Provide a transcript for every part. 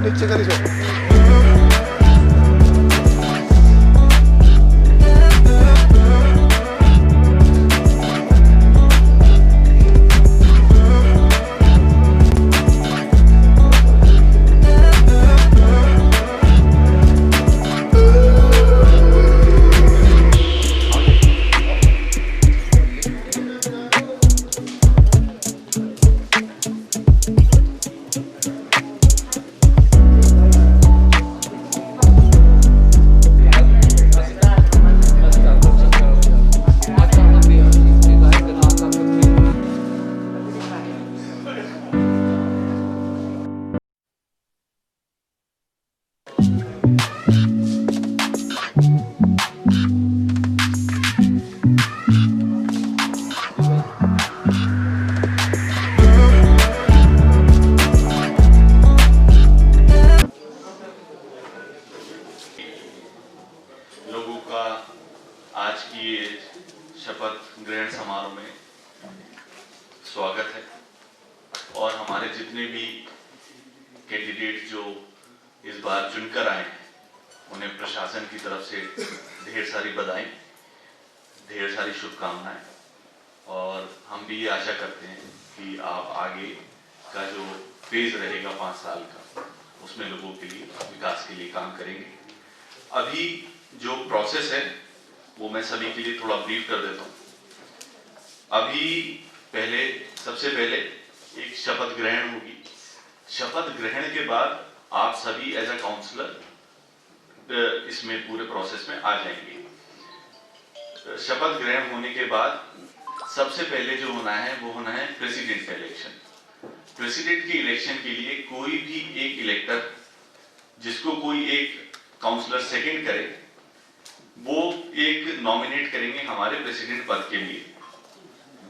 नीचे करी जो लोगों का आज की ये शपथ ग्रहण समारोह में स्वागत है और हमारे जितने भी कैंडिडेट जो इस बार चुनकर आए हैं उन्हें प्रशासन की तरफ से ढेर सारी बधाई, ढेर सारी शुभकामनाएं और हम भी ये आशा करते हैं कि आप आगे का जो फेज रहेगा 5 साल का उसमें लोगों के लिए विकास के लिए काम करेंगे। अभी जो प्रोसेस है वो मैं सभी के लिए थोड़ा ब्रीफ कर देता हूँ। अभी सबसे पहले एक शपथ ग्रहण होगी। शपथ ग्रहण के बाद आप सभी एज अ काउंसलर इसमें पूरे प्रोसेस में आ जाएंगे। शपथ ग्रहण होने के बाद सबसे पहले जो होना है वो होना है प्रेसिडेंट का इलेक्शन। प्रेसिडेंट के इलेक्शन के लिए कोई भी एक इलेक्टर जिसको कोई एक काउंसलर सेकंड करे वो एक नॉमिनेट करेंगे हमारे प्रेसिडेंट पद के लिए।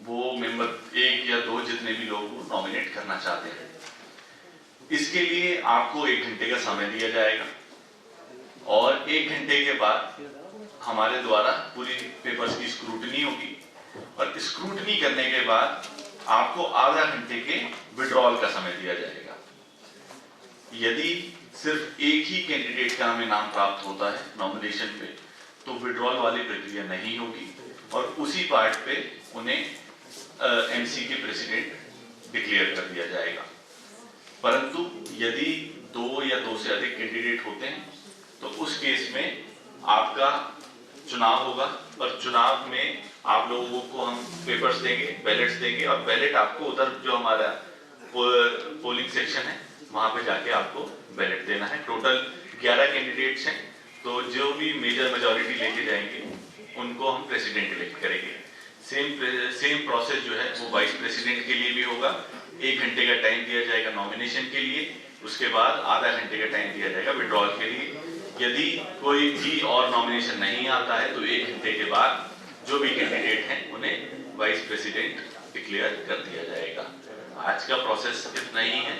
वो मेंबर 1 या 2 जितने भी लोग नॉमिनेट करना चाहते हैं। इसके लिए आपको 1 घंटे का समय दिया जाएगा और 1 घंटे के बाद हमारे द्वारा पूरी पेपर्स की स्क्रूटनी होगी और स्क्रूटनी करने के बाद आपको आधा घंटे के विड्रॉल का समय दिया जाएगा। यदि सिर्फ एक ही कैंडिडेट का हमें नाम प्राप्त होता है नॉमिनेशन पे तो विड्रॉल वाली प्रक्रिया नहीं होगी और उसी पार्ट पे उन्हें एमसी के प्रेसिडेंट डिक्लेयर कर दिया जाएगा। परंतु यदि 2 या 2 से अधिक कैंडिडेट होते हैं तो उस केस में आपका चुनाव होगा और चुनाव में आप लोगों को हम पेपर्स देंगे, बैलेट्स देंगे और बैलेट आपको उधर जो हमारा पोलिंग सेक्शन है वहां पे जाके आपको बैलेट देना है। टोटल 11 कैंडिडेट्स हैं तो जो भी मेजर मेजॉरिटी लेके जाएंगे उनको हम प्रेसिडेंट इलेक्ट करेंगे। सेम प्रोसेस जो है वो वाइस प्रेसिडेंट के लिए भी होगा। 1 घंटे का टाइम दिया जाएगा नॉमिनेशन के लिए, उसके बाद आधा घंटे का टाइम दिया जाएगा विड्रॉल के लिए। यदि कोई भी और नॉमिनेशन नहीं आता है तो 1 घंटे के बाद जो भी कैंडिडेट हैं उन्हें वाइस प्रेसिडेंट डिक्लेयर कर दिया जाएगा। आज का प्रोसेस इतना ही है।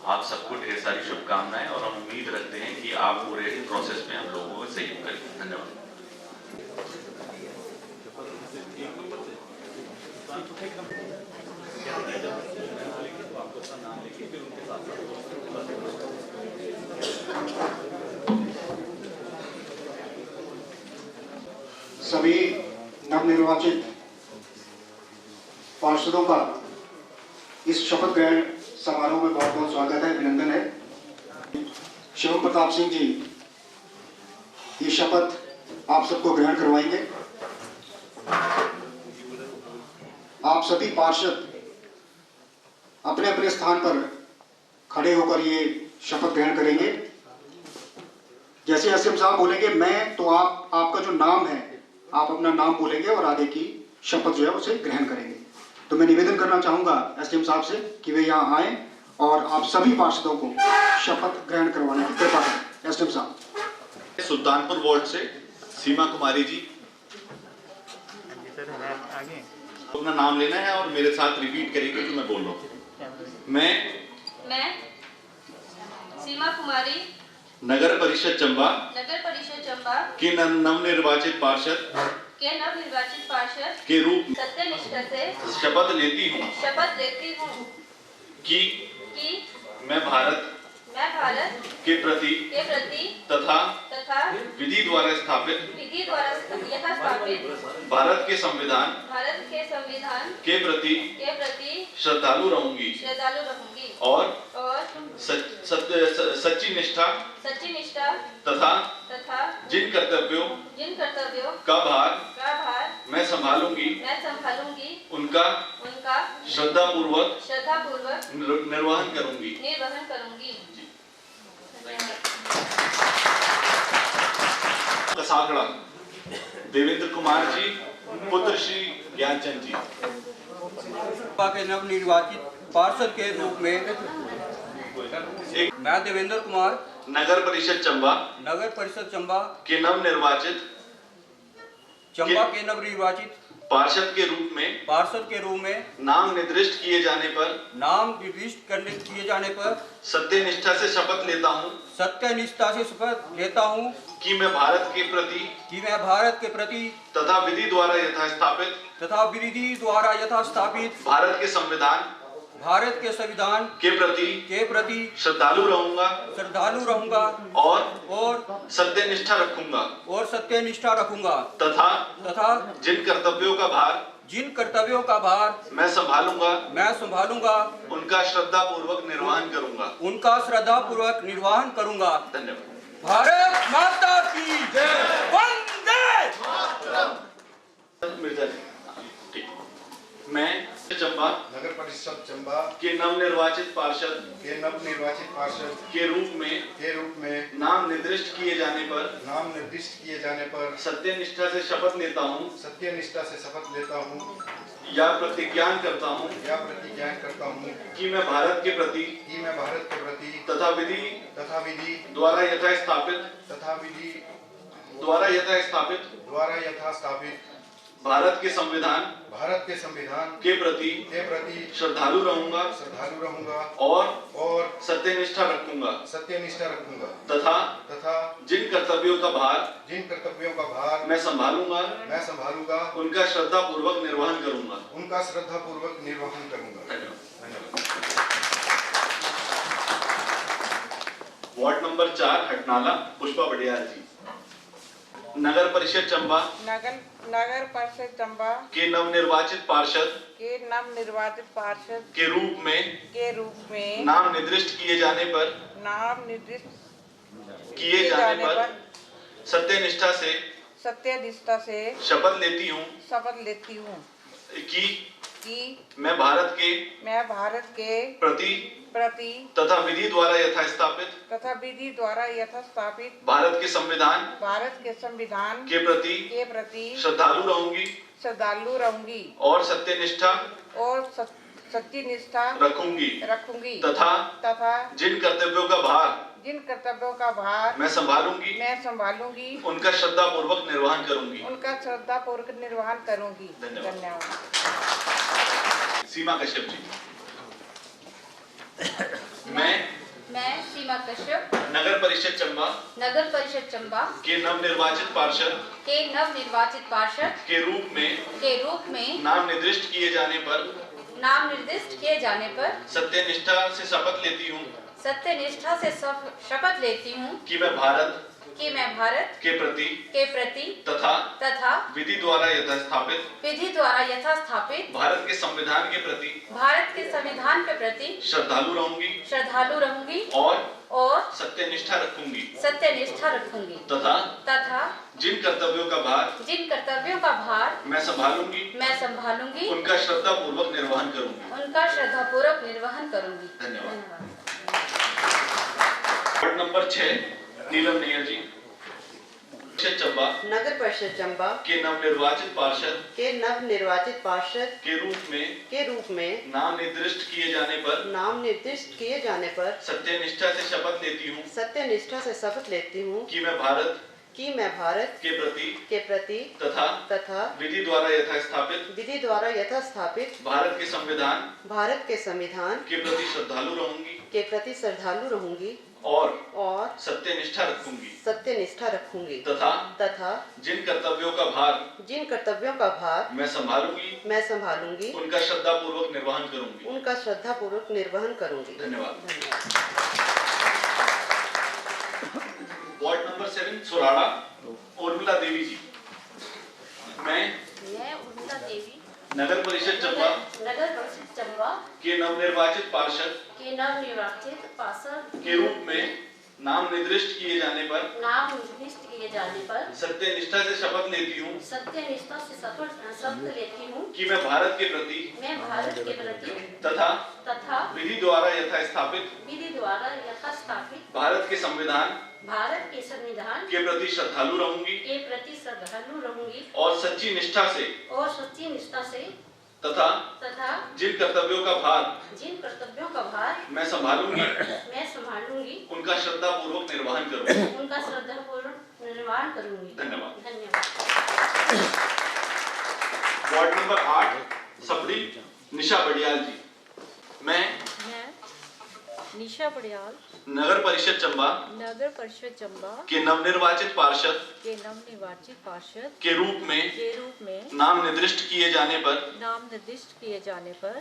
आप सबको ढेर सारी शुभकामनाएं और हम उम्मीद रखते हैं कि आप पूरे प्रोसेस में हम लोगों को सहयोग करेंगे। धन्यवाद। सभी नवनिर्वाचित पार्षदों का इस शपथ ग्रहण समारोह में बहुत बहुत स्वागत है, अभिनंदन है। शिवम प्रताप सिंह जी ये शपथ आप सबको ग्रहण करवाएंगे। आप सभी पार्षद अपने अपने स्थान पर खड़े होकर ये शपथ ग्रहण करेंगे। जैसे एसएम साहब बोलेंगे मैं तो आपका जो नाम है आप अपना नाम बोलेंगे और आगे की शपथ जो है उसे ग्रहण करेंगे। तो मैं निवेदन करना चाहूंगा एसडीएम साहब से कि वे यहाँ आए और आप सभी पार्षदों को शपथ ग्रहण करवाने की कृपा करें। एसडीएम साहब। सुल्तानपुर वार्ड से सीमा कुमारी जी, अपना नाम लेना है और मेरे साथ रिपीट करेंगे जो मैं बोल रहा हूँ। मैं सीमा कुमारी नगर परिषद चंबा के नवनिर्वाचित पार्षद के रूप में सत्यनिष्ठा से शपथ लेती हूँ कि कि मैं भारत भारत के प्रति तथा विधि द्वारा यथास्थापित भारत के संविधान के प्रति श्रद्धालु रहूंगी और सच्ची निष्ठा तथा जिन कर्तव्यों का भार मैं संभालूंगी उनका श्रद्धापूर्वक निर्वहन करूंगी। कसाखड़ा देवेंद्र कुमार जी पुत्र श्री ज्ञानचंद जी। के नवनिर्वाचित पार्षद के रूप में मैं देवेंद्र कुमार नगर परिषद चंबा के नवनिर्वाचित पार्षद के रूप में नाम निर्दिष्ट किए जाने पर सत्यनिष्ठा से शपथ लेता हूँ कि मैं भारत के प्रति तथा विधि द्वारा यथास्थापित भारत के संविधान के प्रति श्रद्धालु रहूंगा और सत्यनिष्ठा रखूंगा तथा जिन कर्तव्यों का भार मैं संभालूंगा उनका श्रद्धापूर्वक निर्वहन करूंगा। धन्यवाद। भारत माता की जय। वंदे मिर्जा जी। ठीक। मैं चंबा नगर परिषद चंबा के नवनिर्वाचित पार्षद के रूप में नाम निर्दिष्ट किए जाने पर सत्यनिष्ठा से शपथ लेता हूँ या प्रतिज्ञान करता हूँ कि मैं भारत के प्रति तथा विधि द्वारा यथास्थापित भारत के संविधान के प्रति श्रद्धालु रहूंगा और सत्यनिष्ठा रखूंगा तथा जिन कर्तव्यों का भार मैं संभालूंगा उनका श्रद्धापूर्वक निर्वहन करूंगा। धन्यवाद। वार्ड नंबर 4 हटनाला पुष्पा बड़ियार जी। नगर परिषद चंबा के नवनिर्वाचित पार्षद के रूप में नाम निर्दिष्ट किए जाने पर सत्यनिष्ठा से शपथ लेती हूँ कि मैं भारत के प्रति तथा विधि द्वारा यथास्थापित भारत के संविधान के प्रति श्रद्धालु रहूंगी और सत्यनिष्ठा रखूंगी तथा जिन कर्तव्यों का भार मैं संभालूंगी उनका श्रद्धापूर्वक निर्वहन करूंगी। धन्यवाद। सीमा कश्यप जी। मैं सीमा कश्यप नगर परिषद चंबा के नवनिर्वाचित पार्षद के रूप में नाम निर्दिष्ट किए जाने पर सत्यनिष्ठा से शपथ लेती हूँ कि मैं भारत के प्रति तथा विधि द्वारा यथास्थापित भारत के संविधान के प्रति श्रद्धालु रहूंगी और सत्यनिष्ठा रखूंगी तथा जिन कर्तव्यों का भार मैं संभालूंगी उनका श्रद्धापूर्वक निर्वहन करूंगी। धन्यवाद। वार्ड नंबर 6 नीलम नैयर जी। नगर परिषद चंबा के नवनिर्वाचित पार्षद के रूप में नाम निर्दिष्ट किए जाने पर सत्यनिष्ठा से शपथ लेती हूँ कि मैं भारत के प्रति तथा विधि द्वारा यथास्थापित भारत के संविधान के प्रति श्रद्धालु रहूंगी और सत्यनिष्ठा रखूंगी तथा जिन कर्तव्यों का भार मैं संभालूंगी उनका श्रद्धापूर्वक निर्वहन करूंगी। धन्यवाद। चेयरमैन सोराड़ा उर्मिला देवी जी। मैं उर्मिला देवी नगर परिषद चंबा के नवनिर्वाचित पार्षद के रूप में नाम निर्दिष्ट किए जाने पर सत्यनिष्ठा से शपथ लेती हूँ कि मैं भारत के प्रति तथा विधि द्वारा यथास्थापित भारत के संविधान के प्रति श्रद्धालु रहूंगी और सच्ची निष्ठा से तथा जिन कर्तव्यों का भार मैं संभालूंगी उनका श्रद्धापूर्वक निर्वहन करूंगी। धन्यवाद। वार्ड नंबर 8 सपड़ी निशा बडियाल जी। मैं निशा बडियाल नगर परिषद चंबा के नवनिर्वाचित पार्षद के रूप में नाम निर्दिष्ट किए जाने पर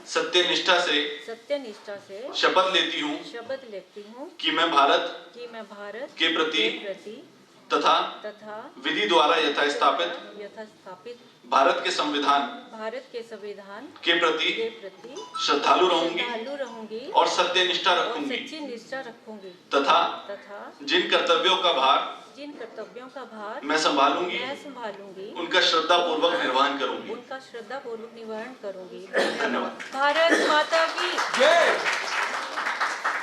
सत्यनिष्ठा से शपथ लेती हूँ कि मैं भारत के प्रति तथा विधि द्वारा यथास्थापित भारत के संविधान के प्रति श्रद्धालु रहूंगी और सत्यनिष्ठा रखूंगी तथा जिन कर्तव्यों का भार मैं संभालूंगी उनका श्रद्धापूर्वक निर्वहन करूंगी। धन्यवाद। भारत माता की जय।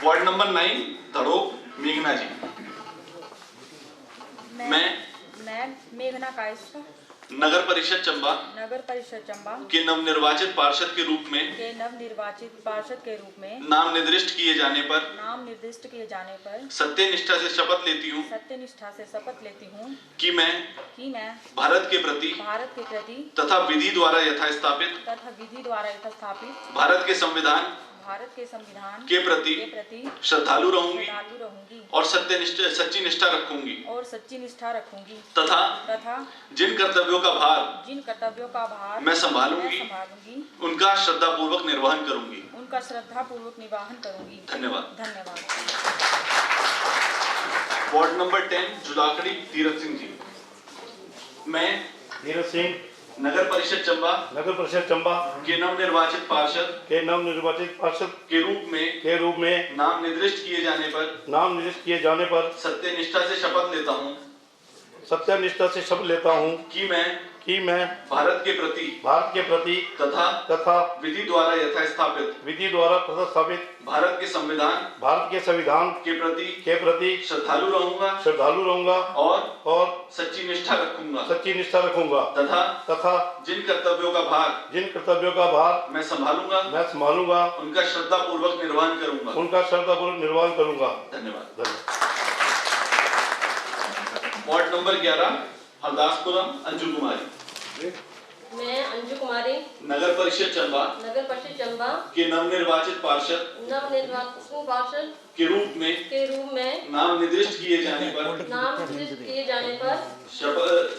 वार्ड नंबर 9 धड़ोक मेघना जी। मैं मेघना कायस्थ नगर परिषद चंबा के नवनिर्वाचित पार्षद के रूप में नाम निर्दिष्ट किए जाने पर सत्यनिष्ठा से शपथ लेती हूँ कि मैं भारत के प्रति तथा विधि द्वारा यथास्थापित भारत के संविधान के प्रति श्रद्धालु रहूंगी और सच्ची निष्ठा रखूंगी तथा जिन कर्तव्यों का भार मैं संभालूंगी उनका श्रद्धापूर्वक निर्वहन करूंगी। धन्यवाद। Ward number 10 जुलाखड़ी Tirath Singh ji. मैं तीरथ सिंह नगर परिषद चंबा के नवनिर्वाचित पार्षद के रूप में नाम निर्दिष्ट किए जाने पर सत्यनिष्ठा से शपथ लेता हूँ कि मैं भारत के प्रति तथा विधि द्वारा यथास्थापित भारत के संविधान के प्रति श्रद्धालु रहूंगा और सच्ची निष्ठा रखूंगा तथा जिन कर्तव्यों का भार मैं संभालूंगा उनका श्रद्धापूर्वक निर्वहन करूंगा। धन्यवाद। वार्ड नंबर 11 हरदासपुरम अंजू कुमारी। मैं अंजू कुमारी नगर परिषद चंबा के नवनिर्वाचित पार्षद के रूप में नाम निर्दिष्ट किए जाने पर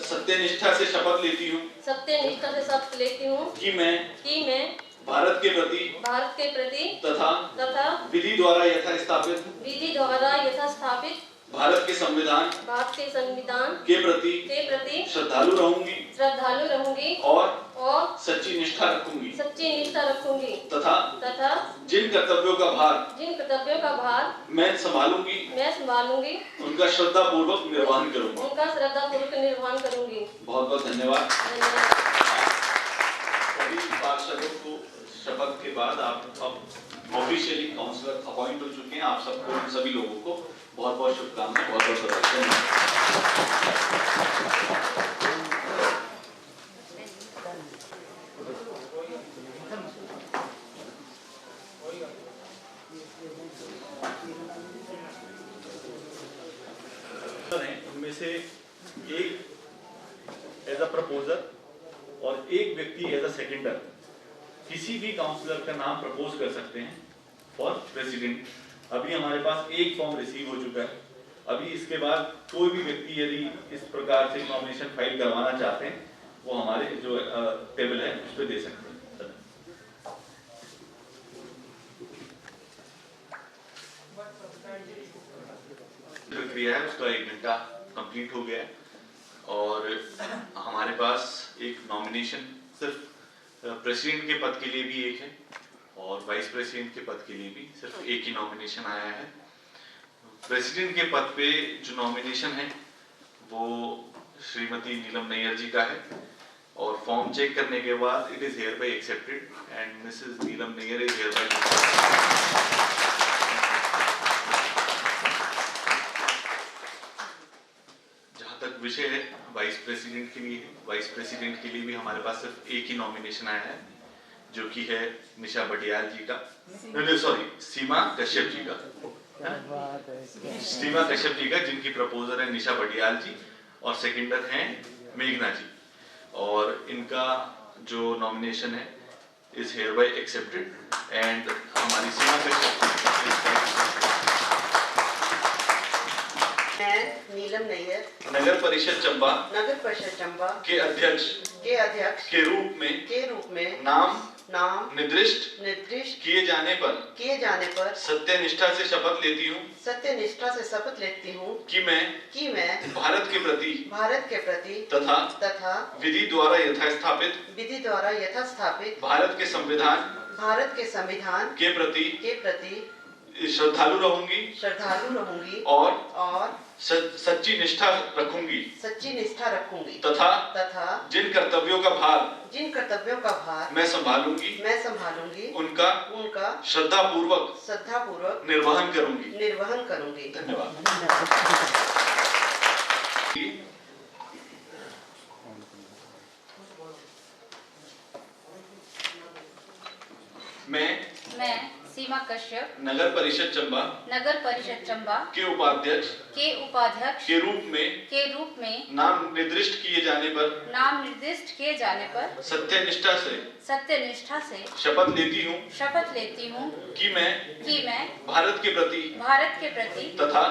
सत्यनिष्ठा से शपथ लेती हूँ कि मैं भारत के प्रति तथा विधि द्वारा यथास्थापित भारत के संविधान के प्रति श्रद्धालु रहूंगी और सच्ची निष्ठा रखूंगी तथा जिन कर्तव्यों का भार मैं संभालूंगी उनका श्रद्धापूर्वक निर्वहन करूंगी। बहुत बहुत धन्यवाद। सभी पार्षदों को शपथ के बाद आप अब ऑफिशियली काउंसलर अपॉइंट हो चुके हैं। आप सबको सभी लोगों को बहुत बहुत शुभकामनाएं, बहुत बहुत बधाई। उनमें से एक एज अ प्रपोजर और एक व्यक्ति एज अ सेकेंडर किसी भी काउंसलर का नाम प्रपोज कर सकते हैं फॉर प्रेसिडेंट। अभी हमारे पास एक फॉर्म रिसीव हो चुका है। अभी इसके बाद कोई भी व्यक्ति यदि इस प्रकार से नॉमिनेशन फाइल करवाना चाहते हैं वो हमारे जो टेबल है उस पर दे सकते हैं। प्रक्रिया है उसका 1 घंटा कंप्लीट हो गया है और हमारे पास एक नॉमिनेशन सिर्फ प्रेसिडेंट के पद के लिए भी एक है और वाइस प्रेसिडेंट के पद के लिए भी सिर्फ एक ही नॉमिनेशन आया है। प्रेसिडेंट के पद पे जो नॉमिनेशन है वो श्रीमती नीलम नैयर जी का है और फॉर्म चेक करने के बाद it is hereby accepted and Mrs Neelam Nayyar is hereby. जहां तक विषय है वाइस प्रेसिडेंट के लिए, वाइस प्रेसिडेंट के लिए भी हमारे पास सिर्फ एक ही नॉमिनेशन आया है जो कि है निशा बटियाल जी का, सॉरी सीमा कश्यप जी का, सीमा कश्यप जी का, जिनकी प्रपोजर है निशा बटियाल जी और सेकेंडर हैं मेघना जी और इनका जो नॉमिनेशन है is hereby accepted and हमारी सीमा कश्यप मैं नीलम नैयर नगर परिषद चंबा के अध्यक्ष के रूप में नाम निर्दिष्ट किए जाने पर सत्यनिष्ठा से शपथ लेती हूँ कि मैं भारत के प्रति तथा विधि द्वारा यथास्थापित भारत के संविधान के प्रति श्रद्धालु रहूंगी और सच्ची निष्ठा रखूंगी तथा जिन कर्तव्यों का भार मैं संभालूंगी उनका श्रद्धापूर्वक निर्वहन करूंगी। धन्यवाद। मैं सीमा कश्यप नगर परिषद चंबा के उपाध्यक्ष के रूप में नाम निर्दिष्ट किए जाने पर सत्यनिष्ठा से शपथ लेती हूँ कि मैं भारत के प्रति तथा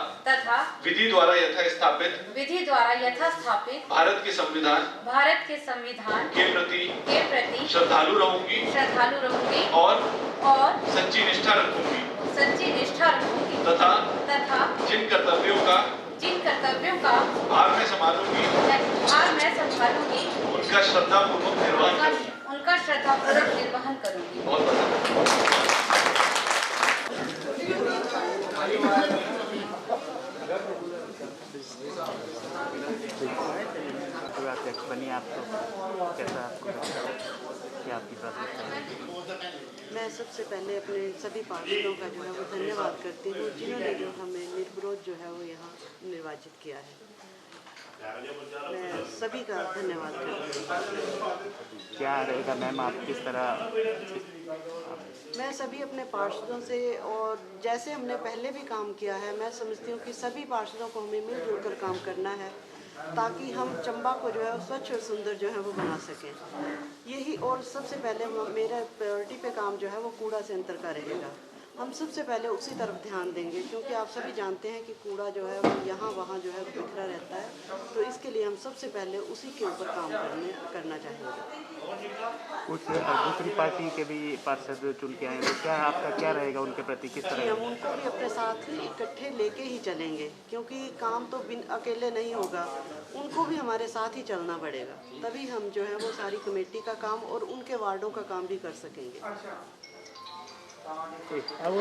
विधि द्वारा यथास्थापित भारत के संविधान के प्रति श्रद्धालु रहूंगी और सच्ची निष्ठा रखूंगी तथा जिन कर्तव्यों का भार मैं संभालूंगी उनका श्रद्धापूर्वक निर्वहन करूंगी। बहुत बनी आपको कैसा आपको लगता है क्या आपकी प्राथमिकता है? मैं सबसे पहले अपने सभी पार्षदों का जो है वो धन्यवाद करती हूँ जिन्होंने जो हमें निर्विरोध जो है वो यहाँ निर्वाचित किया है। मैं सभी का धन्यवाद करती हूँ। क्या रहेगा मैम, आप किस तरह? मैं सभी अपने पार्षदों से और जैसे हमने पहले भी काम किया है, मैं समझती हूँ कि सभी पार्षदों को हमें मिलजुल कर काम करना है ताकि हम चंबा को जो है स्वच्छ और सुंदर जो है वो बना सकें। यही और सबसे पहले मेरा प्रायोरिटी पे काम जो है वो कूड़ा सेंटर का रहेगा। हम सबसे पहले उसी तरफ ध्यान देंगे क्योंकि आप सभी जानते हैं कि कूड़ा जो है वो यहाँ वहाँ जो है बिखरा रहता है, तो इसके लिए हम सबसे पहले उसी के ऊपर काम करना चाहेंगे। कुछ दूसरी पार्टी के भी पार्षद चुन के आए, तो क्या आपका क्या रहेगा उनके प्रति, किस तरह? हम उनको भी अपने साथ इकट्ठे लेके ही चलेंगे क्योंकि काम तो अकेले नहीं होगा, उनको भी हमारे साथ ही चलना पड़ेगा, तभी हम जो है वो सारी कमेटी का काम और उनके वार्डों का काम भी कर सकेंगे। अब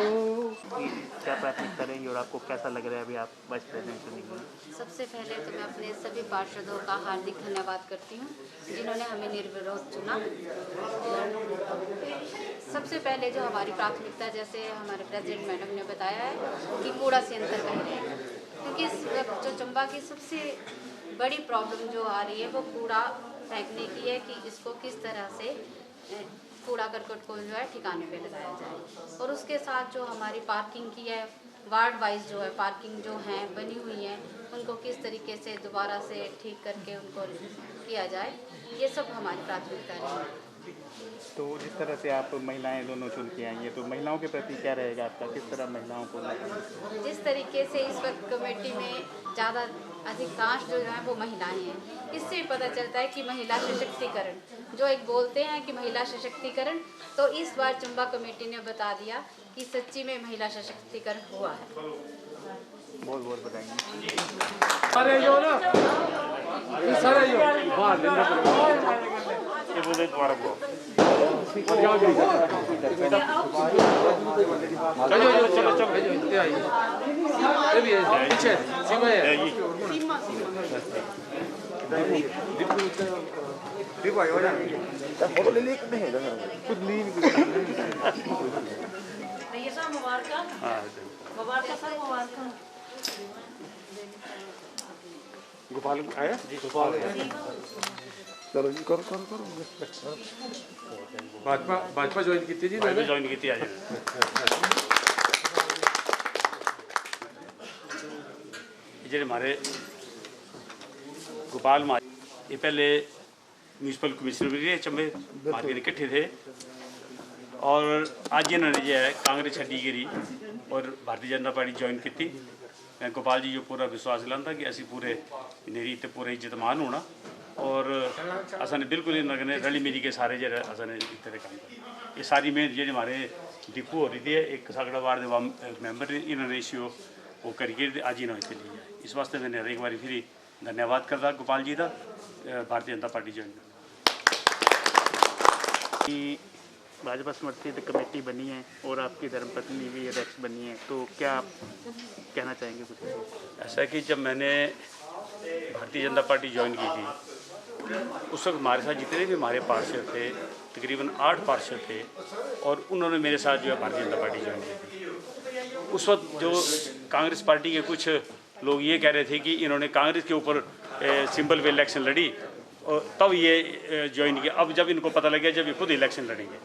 क्या प्राथमिकता रहेंगी और आपको कैसा लग रहा है अभी आप वाइस प्रेसिडेंट चुनेंगे? सबसे पहले तो मैं अपने सभी पार्षदों का हार्दिक धन्यवाद करती हूँ जिन्होंने हमें निर्विरोध चुना। सबसे पहले जो हमारी प्राथमिकता, जैसे हमारे प्रेसिडेंट मैडम ने बताया है कि कूड़ा सेंटर का रहेगा, क्योंकि जो चंबा की सबसे बड़ी प्रॉब्लम जो आ रही है वो कूड़ा फेंकने की है कि इसको किस तरह से कूड़ा करकट को जो है ठिकाने पे लगाया जाए। और उसके साथ जो हमारी पार्किंग की है, वार्ड वाइज जो है पार्किंग जो हैं बनी हुई हैं, उनको किस तरीके से दोबारा से ठीक करके उनको किया जाए, ये सब हमारी प्राथमिकता है। तो जिस तरह से आप महिलाएं दोनों चुन के आई हैं, तो महिलाओं के प्रति क्या रहेगा आपका, किस तरह महिलाओं को? जिस तरीके से इस वक्त कमेटी में ज़्यादा अधिकांश जो है वो महिलाएं हैं, इससे पता चलता है कि महिला सशक्तिकरण जो एक बोलते हैं कि महिला सशक्तिकरण, तो इस बार चंबा कमेटी ने बता दिया कि सच्ची में महिला सशक्तिकरण हुआ है। बहुत बहुत बताएंगे। ये बोले तुम्हारा को गोपाल आया जी। गोपाल चलो जी करो करो करो भाजपा ज्वाइन की थी जी। मैंने ज्वाइन की थी आज। ये हमारे गोपाल ये पहले म्यूनसिपल कमिश्नर भी रहे चंबे मार्केट इकट्ठे थे और आज इन्होंने जो है कांग्रेस छड़ी गिरी और भारतीय जनता पार्टी ज्वाइन की थी। मैं गोपाल जी जो पूरा विश्वास दिलाता कि असी पूरे मेरी तो पूरे इज्जत मान होना और असाने बिल्कुल इन्होंने रली मिली के सारे जो असाने तरह काम कर ये सारी मेहनत जी हमारे डिपू हो रही थी। एक सागड़ा वार्ड मेंबर इन्होंने इश्यू वो करके आज इन्होंने चली है। इस वास्ते मैंने एक बार फिर धन्यवाद करता गोपाल जी का भारतीय जनता पार्टी ज्वाइन करना। भाजपा समर्थित कमेटी बनी है और आपकी धर्मपत्नी भी अध्यक्ष बनी है, तो क्या आप कहना चाहेंगे कुछ? ऐसा कि जब मैंने भारतीय जनता पार्टी ज्वाइन की थी उस वक्त हमारे साथ जितने भी हमारे पार्षद थे तकरीबन 8 पार्षद थे और उन्होंने मेरे साथ जो है भारतीय जनता पार्टी ज्वाइन की थी। उस वक्त जो कांग्रेस पार्टी के कुछ लोग ये कह रहे थे कि इन्होंने कांग्रेस के ऊपर सिंबल पे इलेक्शन लड़ी और तब ये ज्वाइन किया। अब जब इनको पता लग गया जब ये खुद इलेक्शन लड़ेंगे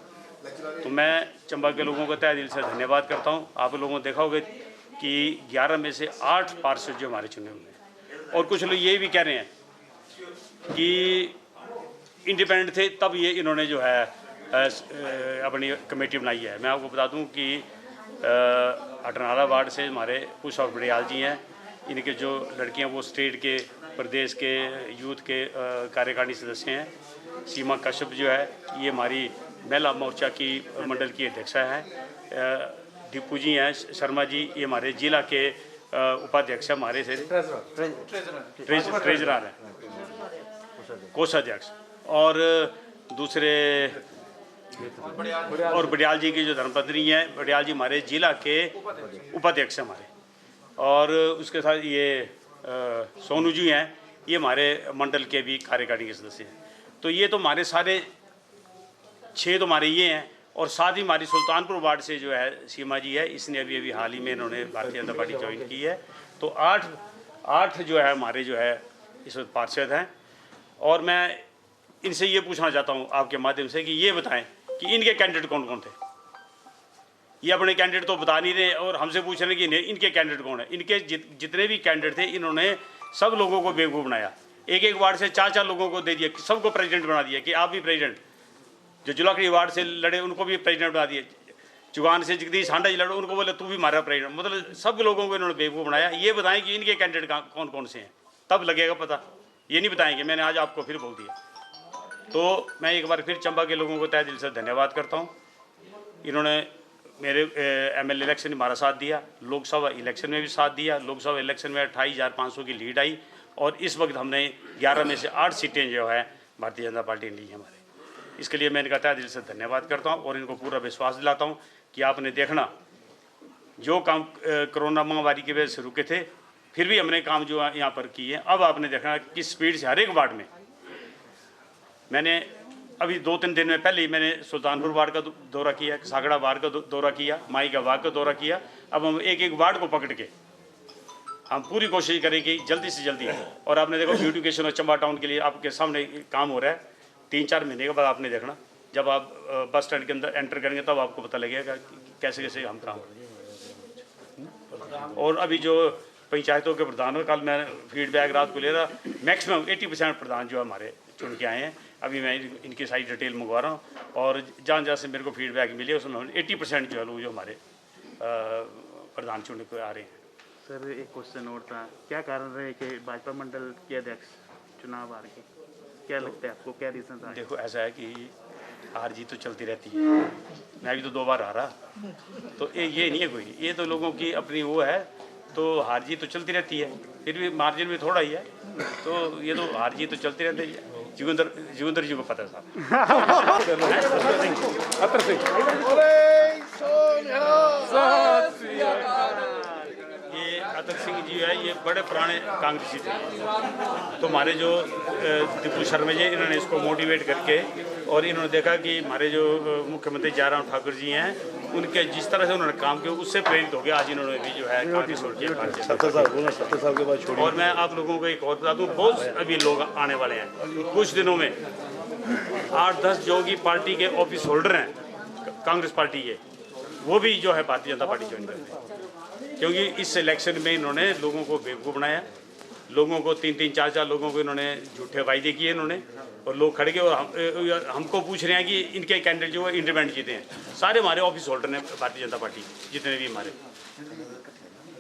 तो मैं चंबा के लोगों का तहे दिल से धन्यवाद करता हूँ। आप लोगों ने देखा होगा कि 11 में से 8 पार्षद जो हमारे चुने हुए हैं और कुछ लोग ये भी कह रहे हैं कि इंडिपेंडेंट थे तब ये इन्होंने जो है अपनी कमेटी बनाई है। मैं आपको बता दूं कि अटनाला वार्ड से हमारे कुछ और बड़ियाल जी हैं, इनके जो लड़कियां वो स्टेट के प्रदेश के यूथ के कार्यकारिणी सदस्य हैं। सीमा कश्यप जो है ये हमारी महिला मोर्चा की मंडल की अध्यक्षा है। दीपू जी हैं शर्मा जी ये हमारे जिला के उपाध्यक्ष हमारे से ट्रेजरर हैं कोषाध्यक्ष और दूसरे और बडियाल जी की जो धर्मपत्नी हैं बडियाल जी हमारे जिला के उपाध्यक्ष हमारे और उसके साथ ये सोनू जी हैं ये हमारे मंडल के भी कार्यकारिणी के सदस्य हैं। तो ये तो हमारे सारे 6 तो हमारे ये हैं और साथ ही हमारी सुल्तानपुर वार्ड से जो है सीमा जी है इसने अभी हाल ही में इन्होंने भारतीय जनता पार्टी ज्वाइन की है। तो 8 जो है हमारे जो है इस वक्त पार्षद हैं और मैं इनसे ये पूछना चाहता हूँ आपके माध्यम से कि ये बताएं कि इनके कैंडिडेट कौन कौन थे। ये अपने कैंडिडेट तो बता नहीं रहे और हमसे पूछ रहे हैं कि इनके कैंडिडेट कौन है। इनके जितने भी कैंडिडेट थे इन्होंने सब लोगों को बेवकूफ़ बनाया। एक वार्ड से 4 लोगों को दे दिया, सबको प्रेसिडेंट बना दिया कि आप भी प्रेसिडेंट। जो जुलाखड़ी वार्ड से लड़े उनको भी प्रेसिडेंट बना दिए। चुगान से जगदीश हांडा जी लड़ो उनको बोले तू भी हमारा प्रेसिडेंट। मतलब सब लोगों को इन्होंने बेवकूफ़ बनाया। ये बताएं कि इनके कैंडिडेट कौन कौन से हैं, तब लगेगा पता। ये नहीं बताएंगे। मैंने आज आपको फिर बोल दिया। तो मैं एक बार फिर चंबा के लोगों को तहे दिल से धन्यवाद करता हूँ। इन्होंने मेरे MLA इलेक्शन में हमारा साथ दिया, लोकसभा इलेक्शन में भी साथ दिया। लोकसभा इलेक्शन में 28,500 की लीड आई और इस वक्त हमने 11 में से 8 सीटें जो है भारतीय जनता पार्टी ने ली है हमारे। इसके लिए मैं इनका तहे दिल से धन्यवाद करता हूँ और इनको पूरा विश्वास दिलाता हूँ कि आपने देखना जो काम कोरोना महामारी की वजह से रुके थे फिर भी हमने काम जो यहाँ पर किए हैं। अब आपने देखना किस स्पीड से हर एक वार्ड में मैंने अभी 2-3 दिन में पहले ही मैंने सुल्तानपुर वार्ड का दौरा किया, सागड़ा वार्ड का दौरा किया, माई का वार्ड का दौरा किया। अब हम एक वार्ड को पकड़ के हम पूरी कोशिश करें कि जल्दी से जल्दी। और आपने देखो ब्यूटिफिकेशन और चंबा टाउन के लिए आपके सामने काम हो रहा है। 3-4 महीने के बाद आपने देखना जब आप बस स्टैंड के अंदर एंटर करेंगे तब आपको पता लगेगा कैसे कैसे हम काम करें। और अभी जो पंचायतों के प्रधान हो, कल मैं फीडबैक रात को ले रहा, मैक्सिमम 80% प्रधान जो हमारे चुन के आए हैं। अभी मैं इनकी सारी डिटेल मंगवा रहा हूँ और जहाँ से मेरे को फीडबैक मिले उसमें 80% जो है लोग जो हमारे प्रधान चुन के आ रहे हैं। सर एक क्वेश्चन और था, क्या कारण रहे कि भाजपा मंडल के अध्यक्ष चुनाव हार के? क्या लगता है आपको, क्या रीज़न था? देखो ऐसा है कि हार जीत तो चलती रहती है। मैं भी तो 2 बार हारा, तो ये नहीं है कोई, ये तो लोगों की अपनी वो है तो हार जीत तो चलती रहती है, फिर भी मार्जिन भी थोड़ा ही है, तो ये तो हार जीत तो चलती रहती है। जोगिंदर जी को पता है साहब। ये अतर सिंह जी है, ये बड़े पुराने कांग्रेसी थे, तो हमारे जो दीपू शर्मा जी, इन्होंने इसको मोटिवेट करके, और इन्होंने देखा कि हमारे जो मुख्यमंत्री जयराम ठाकुर जी हैं, उनके जिस तरह से उन्होंने काम किया उससे प्रेरित हो गया, आज इन्होंने भी जो है कांग्रेस छोड़ दिया। 70 साल के बाद छोड़ी। और मैं आप लोगों को एक और बता दूँ, बहुत अभी लोग आने वाले हैं कुछ दिनों में, 8-10 जो की पार्टी के ऑफिस होल्डर हैं कांग्रेस पार्टी के, वो भी जो है भारतीय जनता पार्टी ज्वाइन करते हैं, क्योंकि इस इलेक्शन में इन्होंने लोगों को बेवकूफ़ बनाया, लोगों को 3-3, 4-4 लोगों को इन्होंने झूठे वायदे किए इन्होंने, और लोग खड़े गए और हमको पूछ रहे हैं कि इनके कैंडिडेट जो है इंडिपेंडेंट जीते हैं। सारे हमारे ऑफिस होल्डर ने भारतीय जनता पार्टी, जितने भी हमारे।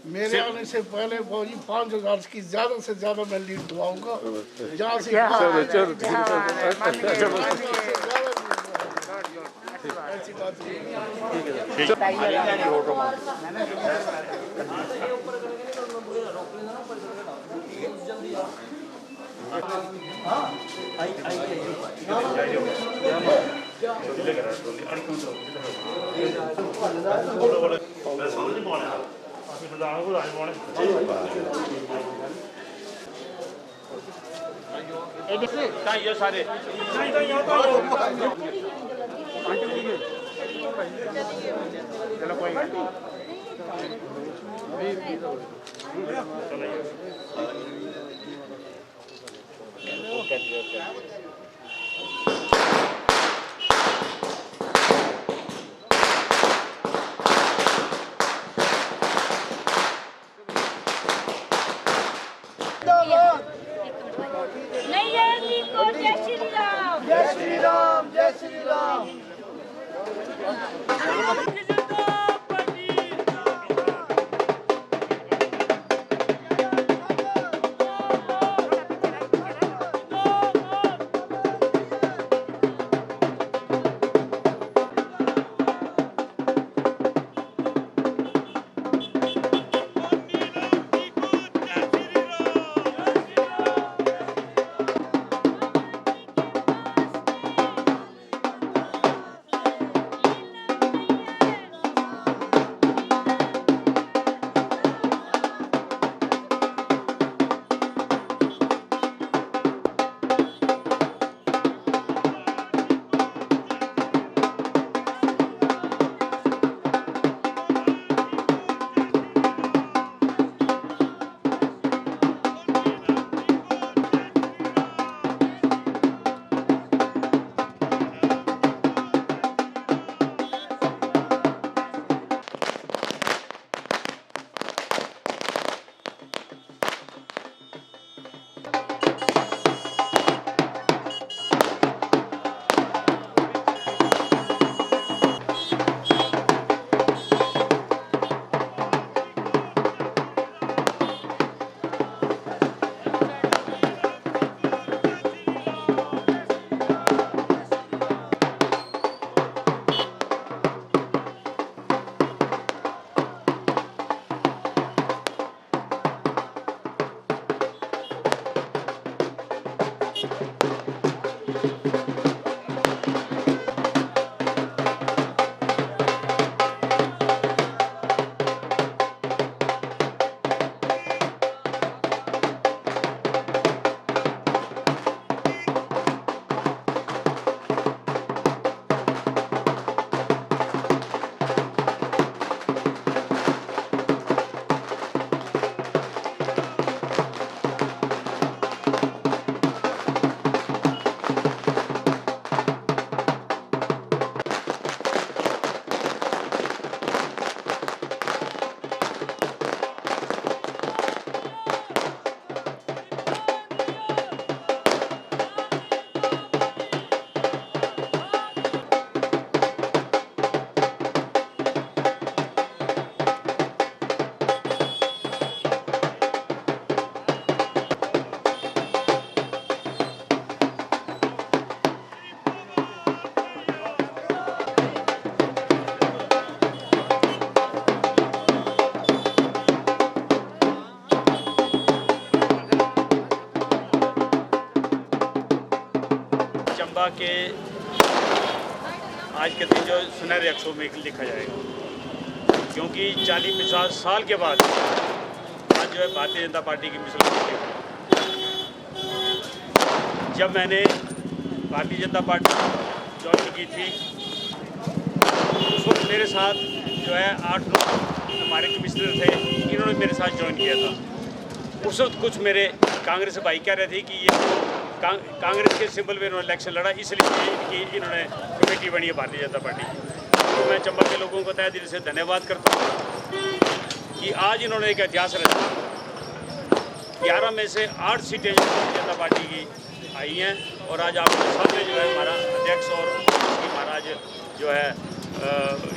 मेरे आने से पहले फौजी 5000 की ज़्यादा से ज़्यादा मैं लीड दिलाऊंगा, जहाँ से ऐसी बात ये सारे नहीं है नीको, जय श्री राम। जय श्री राम, जय श्री राम। चंबा के आज के दिन जो सुनहरे अक्षरों में लिखा जाएगा, क्योंकि 40-50 साल के बाद आज जो है भारतीय जनता पार्टी की मिसल होती है। जब मैंने भारतीय जनता पार्टी ज्वाइन की थी उस वक्त मेरे साथ जो है 8 लोग हमारे कमिश्नर थे, इन्होंने मेरे साथ ज्वाइन किया था। उस वक्त कुछ मेरे कांग्रेस भाई कह रहे थे कि ये कांग्रेस के सिंबल में इन्होंने इलेक्शन लड़ा, इसलिए इन्होंने कमेटी बनी है भारतीय जनता पार्टी की। तो मैं चंबा के लोगों को तहे दिल से धन्यवाद करता हूँ कि आज इन्होंने एक इतिहास रचा। 11 में से 8 सीटें जो भारतीय जनता पार्टी की आई हैं और आज आपके सामने जो है हमारा अध्यक्ष और उसकी महाराज जो है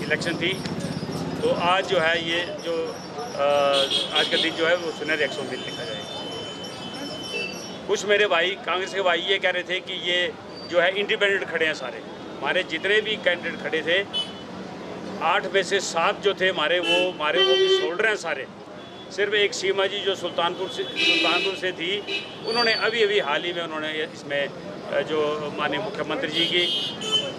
इलेक्शन थी। तो आज जो है ये जो आज का दिन जो है वो सुनहरे अक्षरों में लिखा जाएगा। कुछ मेरे भाई कांग्रेस के भाई ये कह रहे थे कि ये जो है इंडिपेंडेंट खड़े हैं सारे, हमारे जितने भी कैंडिडेट खड़े थे 8 में से 7 जो थे हमारे वो भी होल्डर हैं सारे। सिर्फ एक सीमा जी जो सुल्तानपुर से थी, उन्होंने अभी हाल ही में उन्होंने इसमें जो माननीय मुख्यमंत्री जी की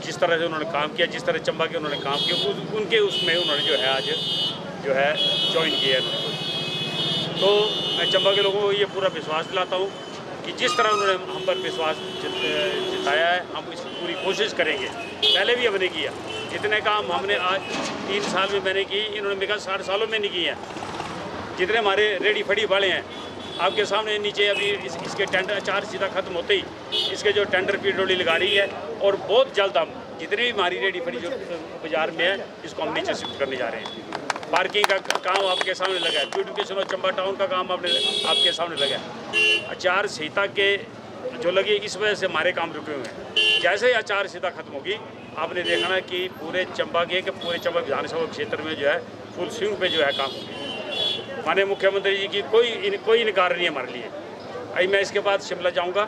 जिस तरह से उन्होंने काम किया, जिस तरह चंबा के उन्होंने काम किया, उनके उसमें उन्होंने जो है आज जो है ज्वाइन किया है। तो मैं चंबा के लोगों को ये पूरा विश्वास दिलाता हूँ कि जिस तरह उन्होंने हम पर विश्वास जताया है, हम इसकी पूरी कोशिश करेंगे। पहले भी हमने किया, जितने काम हमने आज 3 साल में मैंने की, इन्होंने मेरे 60 सालों में नहीं किए हैं। जितने हमारे रेडी फड़ी वाले हैं आपके सामने नीचे अभी इसके टेंडर 4 सीधा खत्म होते ही इसके जो टेंडर की डोली लगा रही है और बहुत जल्द हम जितनी भी हमारी रेडी फड़ी जो बाजार में है इसको हम नीचे शिफ्ट करने जा रहे हैं। पार्किंग का काम आपके सामने लगा है, ब्यूटिफिकेशन और चंबा टाउन का काम आपके सामने लगा है। आचार संहिता के जो लगी इस वजह से हमारे काम रुके हुए हैं। जैसे ही आचार संहिता खत्म होगी आपने देखा ना कि पूरे चंबा विधानसभा क्षेत्र में जो है फुल स्विंग पे जो है काम होगी। माननीय मुख्यमंत्री जी की कोई इनकार नहीं है हमारे लिए। अभी मैं इसके बाद शिमला जाऊंगा,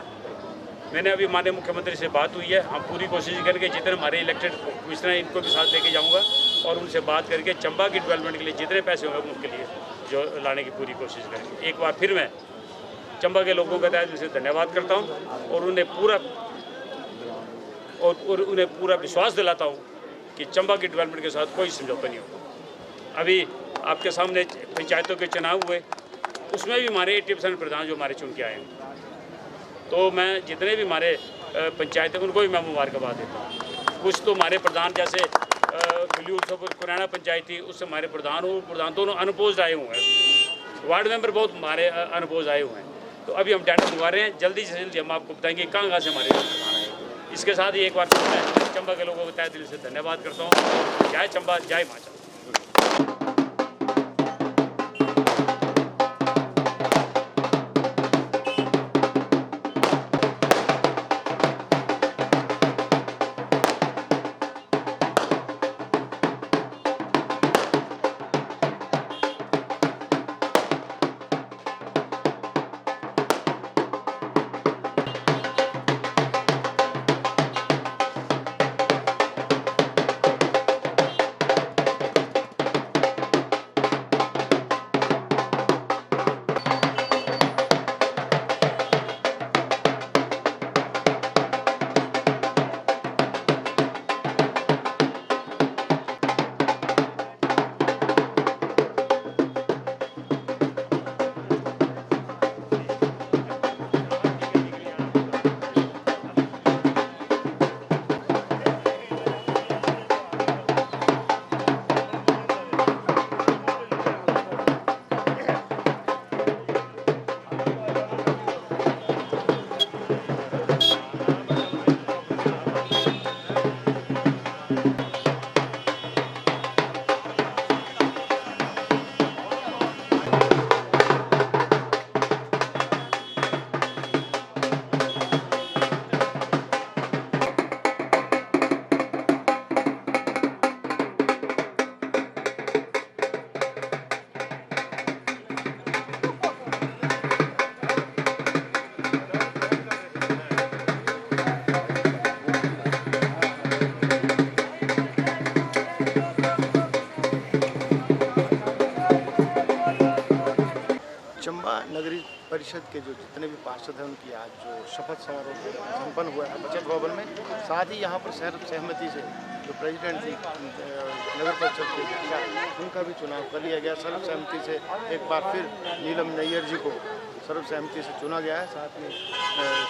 मैंने अभी माननीय मुख्यमंत्री से बात हुई है, हम पूरी कोशिश करके जितने हमारे इलेक्टेड कमिश्नर हैं इनको भी साथ लेके जाऊंगा और उनसे बात करके चंबा की डेवलपमेंट के लिए जितने पैसे होंगे उनके लिए जो लाने की पूरी कोशिश करेंगे। एक बार फिर मैं चंबा के लोगों का तहे दिल से धन्यवाद करता हूँ और उन्हें पूरा विश्वास दिलाता हूँ कि चंबा की डेवलपमेंट के साथ कोई समझौता नहीं होगा। अभी आपके सामने पंचायतों के चुनाव हुए, उसमें भी हमारे 80% प्रधान जो हमारे चुन के आए हैं। तो मैं जितने भी हमारे पंचायतें उनको भी मैं मुबारकबाद देता हूँ। कुछ तो हमारे प्रधान जैसे खुराना पंचायत थी, उससे हमारे प्रधान दोनों अनपोज आए हुए हैं। वार्ड मेंबर बहुत हमारे अनपोज आए हुए हैं। तो अभी हम डाटा मंगवा रहे हैं, जल्दी से जल्दी हम आपको बताएंगे कहाँ से हमारे प्रधान आए। इसके साथ ही एक बार मैं चंबा के लोगों को तहे दिल से धन्यवाद करता हूँ। जय चंबा, जय माँ चंबा। नगरीय परिषद के जो जितने भी पार्षद हैं उनकी आज जो शपथ समारोह संपन्न हुआ है बचत भवन में, साथ ही यहाँ पर सर्वसहमति से जो प्रेसिडेंट थी नगर परिषद के अध्यक्षा, उनका भी चुनाव कर लिया गया। सर्वसहमति से एक बार फिर नीलम नैयर जी को सर्वसहमति से चुना गया है। साथ में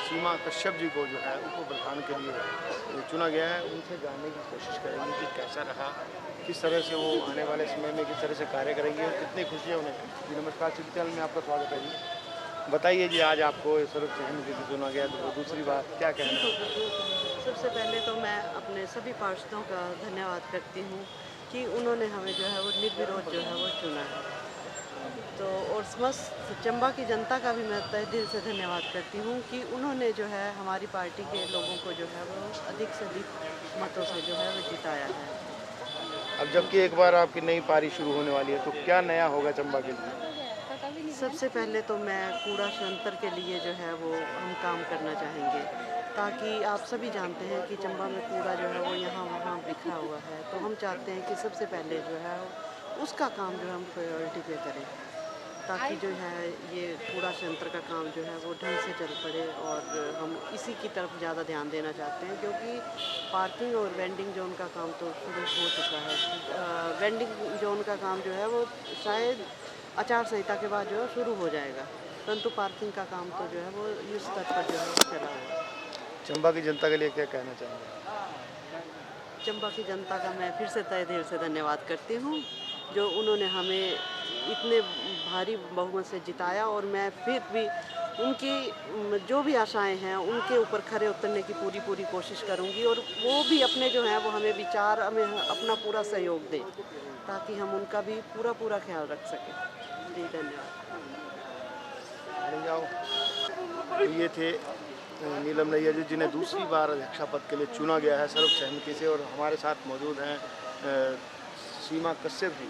सीमा कश्यप जी को जो है उप प्रधान के लिए चुना गया है। उनसे जानने की कोशिश करेंगे कि कैसा रहा, किस तरह से वो आने वाले समय में किस तरह से कार्य करेंगे और कितनी खुशियाँ उन्हें। जी नमस्कार, सिटी चैनल में आपका स्वागत है जी। बताइए जी, आज आपको सर्वसहमति से चुना गया तो दूसरी बात क्या कहना है? सबसे पहले तो मैं अपने सभी पार्षदों का धन्यवाद करती हूँ कि उन्होंने हमें जो है वो निर्विरोध जो है वो चुना है। तो और समस्त चंबा की जनता का भी मैं तहे दिल से धन्यवाद करती हूँ कि उन्होंने जो है हमारी पार्टी के लोगों को जो है वो अधिक से अधिक मतों से जो है वो जिताया है। अब जबकि एक बार आपकी नई पारी शुरू होने वाली है तो क्या नया होगा चंबा के लिए? सबसे पहले तो मैं कूड़ा संयंत्र के लिए जो है वो हम काम करना चाहेंगे, ताकि आप सभी जानते हैं कि चंबा में कूड़ा जो है वो यहाँ वहाँ बिखरा हुआ है। तो हम चाहते हैं कि सबसे पहले जो है उसका काम जो है हम प्रायोरिटी पे करें, ताकि जो है ये कूड़ा संयंत्र का काम जो है वो ढंग से चल पड़े। और हम इसी की तरफ ज़्यादा ध्यान देना चाहते हैं, क्योंकि पार्किंग और वेंडिंग जोन का काम तो शुरू हो चुका है। वेंडिंग जोन का काम जो है वो शायद आचार संहिता के बाद जो है शुरू हो जाएगा, परंतु पार्किंग का काम तो जो है वो युद्ध स्तर पर जो है वो चला हुआ है। चंबा की जनता के लिए क्या कहना चाहेंगे? चंबा की जनता का मैं फिर से तहे दिल से धन्यवाद करती हूँ, जो उन्होंने हमें इतने भारी बहुमत से जिताया। और मैं फिर भी उनकी जो भी आशाएं हैं उनके ऊपर खरे उतरने की पूरी कोशिश करूँगी, और वो भी अपने जो हैं वो हमें विचार, हमें अपना पूरा सहयोग दें, ताकि हम उनका भी पूरा ख्याल रख सकें। जी धन्यवाद। तो ये थे नीलम नैयर जी, जिन्हें दूसरी बार अध्यक्षा पद के लिए चुना गया है सर्वसहमति से। और हमारे साथ मौजूद हैं सीमा कश्यप जी,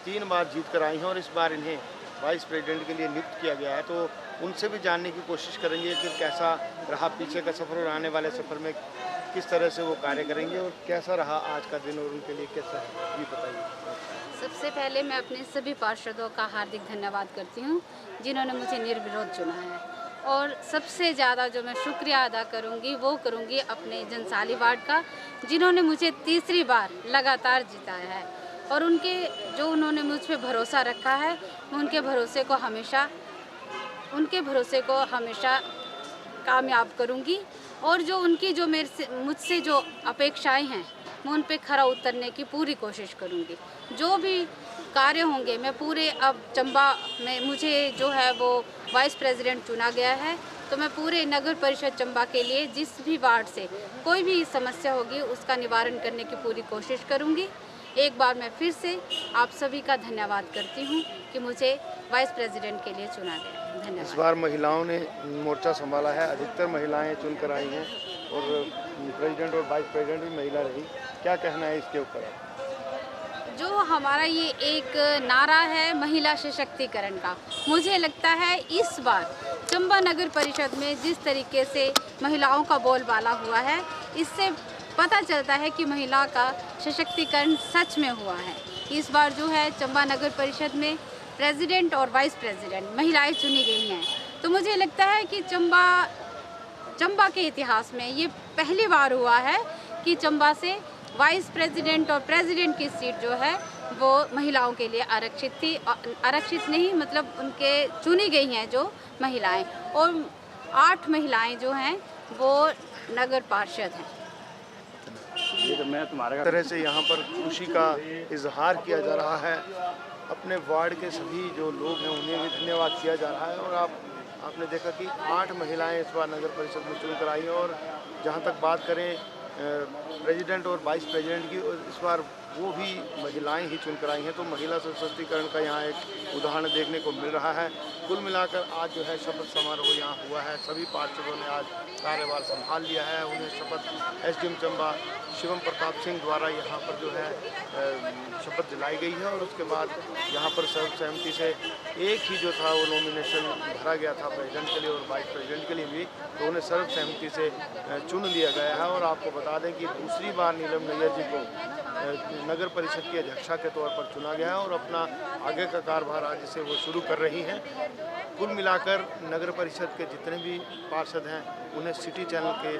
3 बार जीत कर आई हैं और इस बार इन्हें वाइस प्रेसिडेंट के लिए नियुक्त किया गया है। तो उनसे भी जानने की कोशिश करेंगे कि कैसा रहा पीछे का सफ़र और आने वाले सफ़र में किस तरह से वो कार्य करेंगे और कैसा रहा आज का दिन और उनके लिए कैसा है, ये बताइए। सबसे पहले मैं अपने सभी पार्षदों का हार्दिक धन्यवाद करती हूँ जिन्होंने मुझे निर्विरोध चुना है। और सबसे ज़्यादा जो मैं शुक्रिया अदा करूँगी वो करूँगी अपने जनसाली वार्ड का, जिन्होंने मुझे तीसरी बार लगातार जिताया है। और उन्होंने मुझ पर भरोसा रखा है, मैं उनके भरोसे को हमेशा कामयाब करूँगी। और जो उनकी जो मुझसे जो अपेक्षाएं हैं मैं उन पे खरा उतरने की पूरी कोशिश करूँगी। जो भी कार्य होंगे मैं पूरे, अब चंबा में मुझे जो है वो वाइस प्रेसिडेंट चुना गया है, तो मैं पूरे नगर परिषद चंबा के लिए जिस भी वार्ड से कोई भी समस्या होगी उसका निवारण करने की पूरी कोशिश करूँगी। एक बार मैं फिर से आप सभी का धन्यवाद करती हूँ कि मुझे वाइस प्रेसिडेंट के लिए चुना गया। धन्यवाद। इस बार महिलाओं ने मोर्चा संभाला है, अधिकतर महिलाएं चुनकर आई हैं और प्रेसिडेंट और वाइस प्रेसिडेंट भी महिला रही। क्या कहना है इसके ऊपर? जो हमारा ये एक नारा है महिला सशक्तिकरण का, मुझे लगता है इस बार चंबा नगर परिषद में जिस तरीके से महिलाओं का बोलबाला हुआ है, इससे पता चलता है कि महिला का सशक्तिकरण सच में हुआ है। इस बार जो है चंबा नगर परिषद में प्रेसिडेंट और वाइस प्रेसिडेंट महिलाएं चुनी गई हैं। तो मुझे लगता है कि चंबा के इतिहास में ये पहली बार हुआ है कि चंबा से वाइस प्रेसिडेंट और प्रेसिडेंट की सीट जो है वो महिलाओं के लिए आरक्षित थी। आरक्षित नहीं, मतलब उनके चुनी गई हैं जो महिलाएं, और 8 महिलाएं जो हैं वो नगर पार्षद हैं। तरह से यहाँ पर खुशी का इजहार किया जा रहा है। अपने वार्ड के सभी जो लोग हैं उन्हें भी धन्यवाद किया जा रहा है। और आपने देखा कि 8 महिलाएं इस बार नगर परिषद में चुनकर आई हैं। और जहाँ तक बात करें प्रेसिडेंट और वाइस प्रेसिडेंट की, इस बार वो भी महिलाएं ही चुनकर आई हैं। तो महिला सशक्तिकरण का यहाँ एक उदाहरण देखने को मिल रहा है। कुल मिलाकर आज जो है शपथ समारोह यहाँ हुआ है। सभी पार्षदों ने आज कार्यभार संभाल लिया है। उन्हें शपथ एसडीएम चंबा शिवम प्रताप सिंह द्वारा यहाँ पर जो है शपथ दिलाई गई है। और उसके बाद यहाँ पर सर्वसहमति से एक ही जो था वो नॉमिनेशन भरा गया था प्रेसिडेंट के लिए और वाइस प्रेसिडेंट के लिए भी, तो उन्हें सर्वसहमति से चुन लिया गया है। और आपको बता दें कि दूसरी बार नीलम नैयर जी को नगर परिषद की अध्यक्षा के तौर पर चुना गया है और अपना आगे का कार्यभार आज से वो शुरू कर रही हैं। कुल मिलाकर नगर परिषद के जितने भी पार्षद हैं उन्हें सिटी चैनल के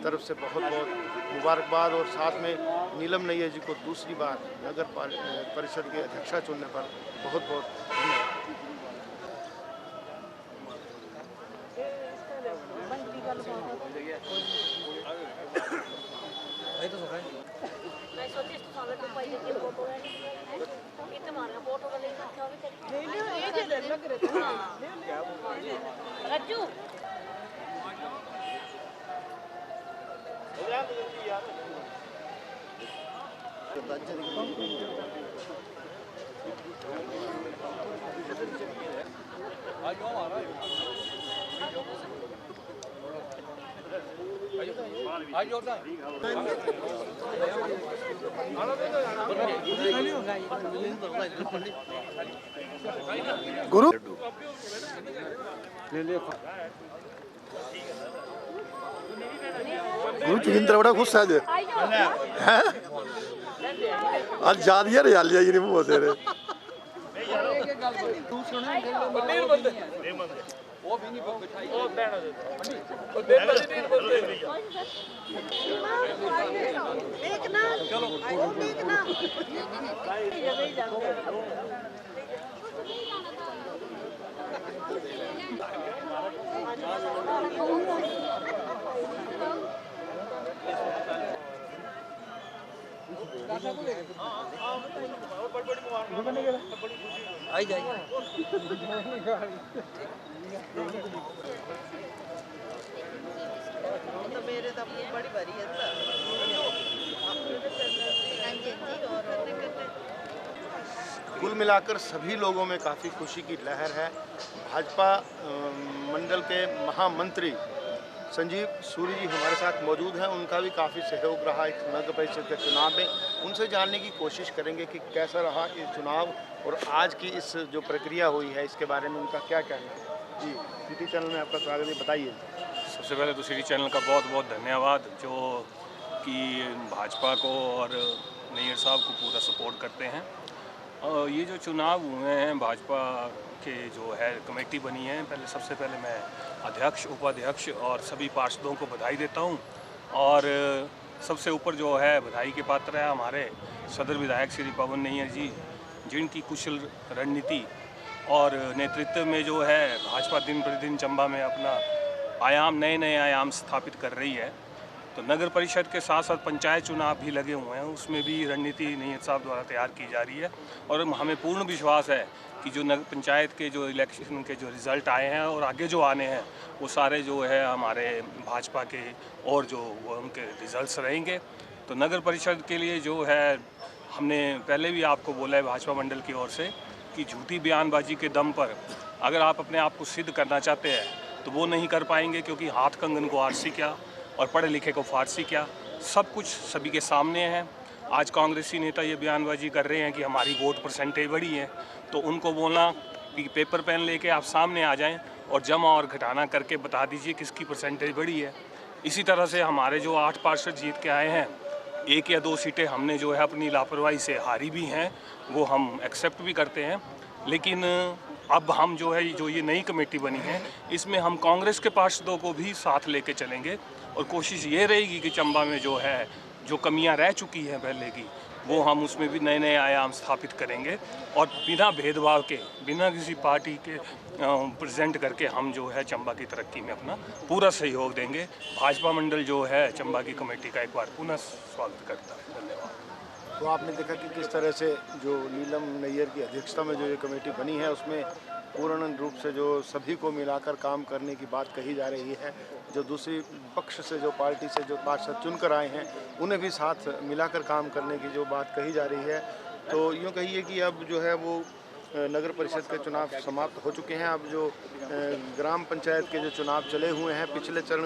तरफ से बहुत बहुत मुबारकबाद और साथ में नीलम नैयर जी को दूसरी बार नगर परिषद के अध्यक्षा चुनने पर बहुत बहुत रज्जू गुरु गुरु चुनिंदा बड़ा गुस्सा है आज जा दिया रे हाल जाइए नहीं बहुत रे आई जाइए तो मेरे तो अपनी बड़ी भरी है कुल मिलाकर सभी लोगों में काफ़ी खुशी की लहर है। भाजपा मंडल के महामंत्री संजीव सूरी जी हमारे साथ मौजूद हैं। उनका भी काफ़ी सहयोग रहा इस नगर परिषद के चुनाव में। उनसे जानने की कोशिश करेंगे कि कैसा रहा ये चुनाव और आज की इस जो प्रक्रिया हुई है इसके बारे में उनका क्या कहना है। जी, सिटी चैनल में आपका स्वागत है, बताइए। सबसे पहले तो सिटी चैनल का बहुत बहुत धन्यवाद जो कि भाजपा को और नैयर साहब को पूरा सपोर्ट करते हैं। ये जो चुनाव हुए हैं भाजपा के जो है कमेटी बनी है, पहले सबसे पहले मैं अध्यक्ष, उपाध्यक्ष और सभी पार्षदों को बधाई देता हूं। और सबसे ऊपर जो है बधाई के पात्र है हमारे सदर विधायक श्री पवन नैयर जी, जिनकी कुशल रणनीति और नेतृत्व में जो है भाजपा दिन प्रतिदिन चंबा में अपना नए नए आयाम स्थापित कर रही है। तो नगर परिषद के साथ साथ पंचायत चुनाव भी लगे हुए हैं, उसमें भी रणनीति नैयर साहब द्वारा तैयार की जा रही है। और हमें पूर्ण विश्वास है कि जो नगर पंचायत के जो इलेक्शन के जो रिज़ल्ट आए हैं और आगे जो आने हैं वो सारे जो है हमारे भाजपा के और जो उनके रिज़ल्ट्स रहेंगे। तो नगर परिषद के लिए जो है हमने पहले भी आपको बोला है भाजपा मंडल की ओर से कि झूठी बयानबाजी के दम पर अगर आप अपने आप को सिद्ध करना चाहते हैं तो वो नहीं कर पाएंगे, क्योंकि हाथ कंगन को आरसी क्या और पढ़े लिखे को फारसी क्या, सब कुछ सभी के सामने है। आज कांग्रेसी नेता ये बयानबाजी कर रहे हैं कि हमारी वोट परसेंटेज बढ़ी है, तो उनको बोलना कि पेपर पेन लेके आप सामने आ जाएं और जमा और घटाना करके बता दीजिए किसकी परसेंटेज बढ़ी है। इसी तरह से हमारे जो 8 पार्षद जीत के आए हैं, 1 या 2 सीटें हमने जो है अपनी लापरवाही से हारी भी हैं, वो हम एक्सेप्ट भी करते हैं। लेकिन अब हम जो है जो ये नई कमेटी बनी है इसमें हम कांग्रेस के पार्षदों को भी साथ लेके चलेंगे और कोशिश ये रहेगी कि चंबा में जो है जो कमियां रह चुकी हैं पहले की, वो हम उसमें भी नए नए आयाम स्थापित करेंगे और बिना भेदभाव के, बिना किसी पार्टी के प्रेजेंट करके हम जो है चंबा की तरक्की में अपना पूरा सहयोग देंगे। भाजपा मंडल जो है चंबा की कमेटी का एक बार पुनः स्वागत करता है। धन्यवाद। तो आपने देखा कि किस तरह से जो नीलम नैयर की अध्यक्षता में जो ये कमेटी बनी है उसमें पूर्ण रूप से जो सभी को मिलाकर काम करने की बात कही जा रही है। जो दूसरी पक्ष से जो पार्टी से जो पार्षद चुनकर आए हैं उन्हें भी साथ मिलाकर काम करने की जो बात कही जा रही है। तो यूँ कहिए कि अब जो है वो नगर परिषद के चुनाव समाप्त हो चुके हैं। अब जो ग्राम पंचायत के जो चुनाव चले हुए हैं,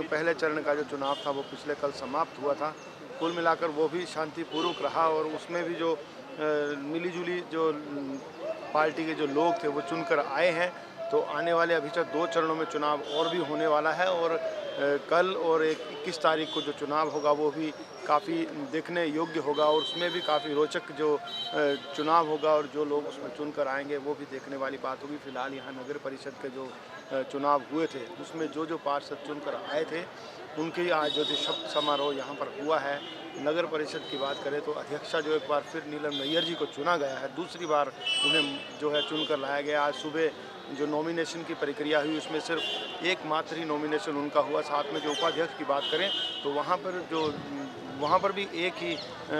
पहले चरण का जो चुनाव था वो पिछले कल समाप्त हुआ था। कुल मिलाकर वो भी शांतिपूर्वक रहा और उसमें भी जो मिलीजुली जो पार्टी के जो लोग थे वो चुनकर आए हैं। तो आने वाले अभी तक 2 चरणों में चुनाव और भी होने वाला है और कल और 21 तारीख को जो चुनाव होगा वो भी काफ़ी देखने योग्य होगा और उसमें भी काफ़ी रोचक जो चुनाव होगा और जो लोग उसमें चुनकर आएंगे वो भी देखने वाली बात होगी। फिलहाल यहाँ नगर परिषद के जो चुनाव हुए थे उसमें जो पार्षद चुनकर आए थे उनके आज जो शपथ समारोह यहाँ पर हुआ है। नगर परिषद की बात करें तो अध्यक्षा जो एक बार फिर नीलम नैयर जी को चुना गया है, दूसरी बार उन्हें जो है चुनकर लाया गया। आज सुबह जो नॉमिनेशन की प्रक्रिया हुई उसमें सिर्फ एकमात्र ही नॉमिनेशन उनका हुआ। साथ में जो उपाध्यक्ष की बात करें तो वहाँ पर भी एक ही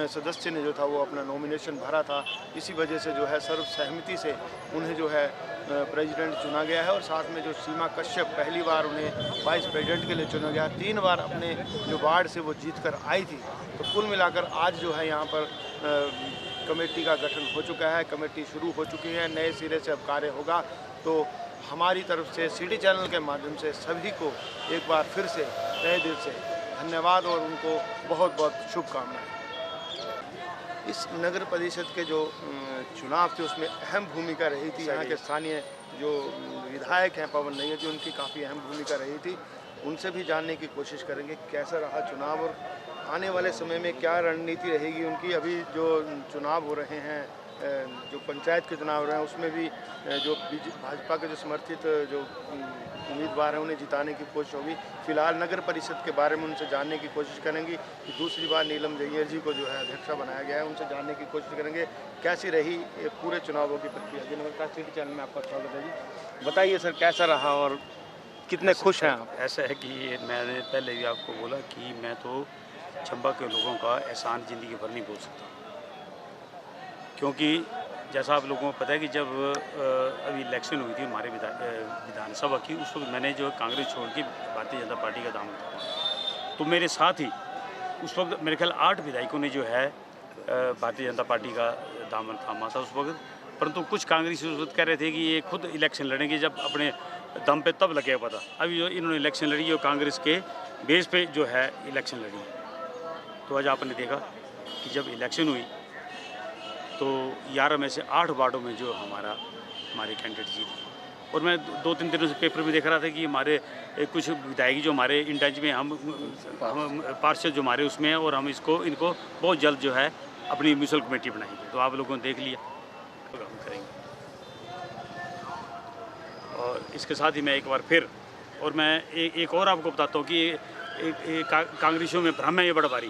सदस्य ने जो था वो अपना नॉमिनेशन भरा था। इसी वजह से जो है सर्वसहमति से उन्हें जो है प्रेसिडेंट चुना गया है। और साथ में जो सीमा कश्यप पहली बार उन्हें वाइस प्रेसिडेंट के लिए चुना गया, 3 बार अपने जो वार्ड से वो जीत कर आई थी। तो कुल मिलाकर आज जो है यहाँ पर कमेटी का गठन हो चुका है, कमेटी शुरू हो चुकी है, नए सिरे से अब कार्य होगा। तो हमारी तरफ से सिटी चैनल के माध्यम से सभी को एक बार फिर से तहे दिल से धन्यवाद और उनको बहुत बहुत शुभकामनाएं। इस नगर परिषद के जो चुनाव थे उसमें अहम भूमिका रही थी यहाँ के स्थानीय जो विधायक हैं पवन नैयर जी, उनकी काफ़ी अहम भूमिका रही थी। उनसे भी जानने की कोशिश करेंगे कैसा रहा चुनाव और आने वाले समय में क्या रणनीति रहेगी उनकी। अभी जो चुनाव हो रहे हैं, जो पंचायत के चुनाव हो रहे हैं उसमें भी जो भाजपा के जो समर्थित जो उम्मीदवार हैं उन्हें जिताने की कोशिश होगी। फिलहाल नगर परिषद के बारे में उनसे जानने की कोशिश करेंगे कि दूसरी बार नीलम नैयर जी को जो है अध्यक्षा बनाया गया है, उनसे जानने की कोशिश करेंगे कैसी रही पूरे चुनावों की प्रक्रिया। जी नमस्कार, सिटी चैनल में आपका स्वागत है जी। बताइए सर कैसा रहा और कितने खुश हैं आप? ऐसा है कि मैंने पहले भी आपको बोला कि मैं तो चंबा के लोगों का एहसान ज़िंदगी भर नहीं बोल सकता, क्योंकि जैसा आप लोगों को पता है कि जब अभी इलेक्शन हुई थी हमारे विधानसभा की, उस वक्त मैंने जो कांग्रेस छोड़ के भारतीय जनता पार्टी का दामन थामा। तो मेरे साथ ही उस वक्त मेरे ख्याल 8 विधायकों ने जो है भारतीय जनता पार्टी का दामन थामा था उस वक्त। परंतु कुछ कांग्रेसी उस वक्त कह रहे थे कि ये खुद इलेक्शन लड़ेंगे, जब अपने दम पे तब लगे पता। अभी जो इन्होंने इलेक्शन लड़ी और कांग्रेस के बेस पे जो है इलेक्शन लड़ी। तो आज आपने देखा कि जब इलेक्शन हुई तो 11 में से 8 वार्डों में जो हमारे कैंडिडेट जीते। और मैं 2-3 दिनों से पेपर में देख रहा था कि हमारे कुछ विधायक जो हमारे इंटच में हम पार्षद जो हमारे उसमें हैं और हम इनको बहुत जल्द जो है अपनी म्यूनसिपल कमेटी बनाएंगे। तो आप लोगों ने देख लिया, हम करेंगे। और इसके साथ ही मैं एक बार फिर और मैं एक और आपको बताता हूँ कि कांग्रेसियों में भ्रम है ये बड़ा भारी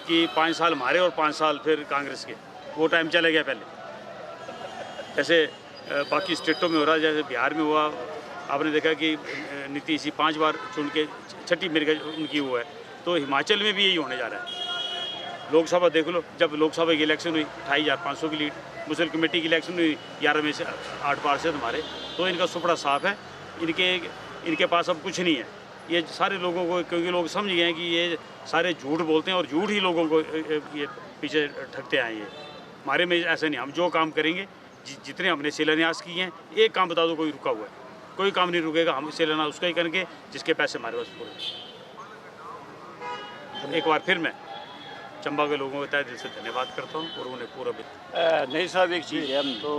कि 5 साल हमारे और 5 साल फिर कांग्रेस के। वो टाइम चला गया पहले, जैसे बाकी स्टेटों में हो रहा है, जैसे बिहार में हुआ। आपने देखा कि नीतीश जी 5 बार चुन के 6ठी मेरे उनकी वो है। तो हिमाचल में भी यही होने जा रहा है। लोकसभा देख लो, जब लोकसभा की इलेक्शन हुई 28,500 की लीड, म्यूनसिपल कमेटी की इलेक्शन हुई 11 में से 8 पार्षद हमारे। तो इनका सुपड़ा साफ है, इनके पास अब कुछ नहीं है। ये सारे लोगों को, क्योंकि लोग समझ गए हैं कि ये सारे झूठ बोलते हैं और झूठ ही लोगों को ये पीछे ठगते आए। ये हमारे में ऐसा नहीं, हम जो काम करेंगे, जितने हमने शिलान्यास किए हैं, एक काम बता दो कोई रुका हुआ है, कोई काम नहीं रुकेगा। हम शिलान्यास उसका ही करेंगे जिसके पैसे हमारे पास पूरे। एक बार फिर मैं चंबा के लोगों को तहे दिल से धन्यवाद करता हूँ और उन्हें पूरा नहीं साहब, एक चीज़ है, हम तो